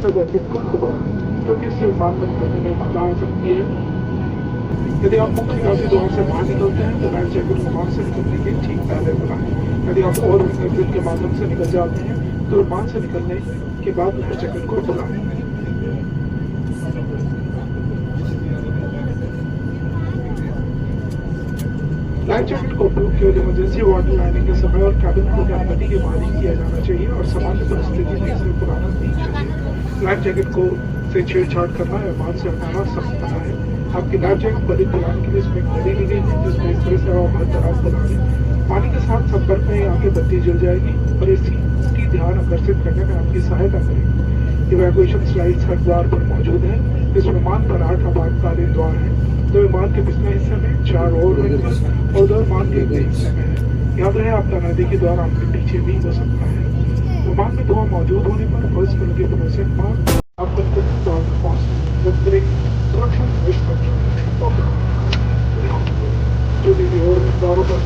क्योंकि इससे विमान बंद करने में बाधा आ सकती है। यदि आप मुख्य निकासी द्वार से बाहर निकलते हैं तो लाइफ जैकेट विमान से निकलने के ठीक पहले खुलाएं। यदि आप ओवरविंग एग्जिट के माध्यम से निकल जाते हैं तो विमान से निकलने के बाद लाइफ जैकेट को खुलाएं। लाइफ जैकेट का उपयोग केवल इमरजेंसी वाटर लाइनिंग के समय और कैबिन क्रू की अनुमति के बाद ही किया जाना चाहिए और सामान्य परिस्थिति में इसे खुलाना नहीं चाहिए। लाइफ जैकेट को से छेड़छाड़ करना या बांध से हटाना सख्त मना है। आपकी लाइफ जैकेट बड़ी दिलाने के लिए इसमें एक घड़ी दी गई है जिसमें इस तरह से आप हर तरफ खुला दें। पानी के साथ संपर्क में आके बत्ती जल जाएगी और इसकी ध्यान आकर्षित करने में आपकी सहायता करेगी। इवैक्यूएशन स्लाइड्स हर द्वार पर मौजूद है। इस विमान पर 8 आपातकालीन द्वार है। दो विमान के पिछले हिस्से में 4 ओवरविंग और 2 विमान के अगले हिस्से में है। याद रहे आपका नजदीकी द्वार आपके पीछे भी हो सकता है। विमान में धुआं मौजूद होने पर फर्स्ट फ्लोर के पड़ोसी आपको द्वार पर पहुंचने सुरक्षा जो भी और द्वारों पर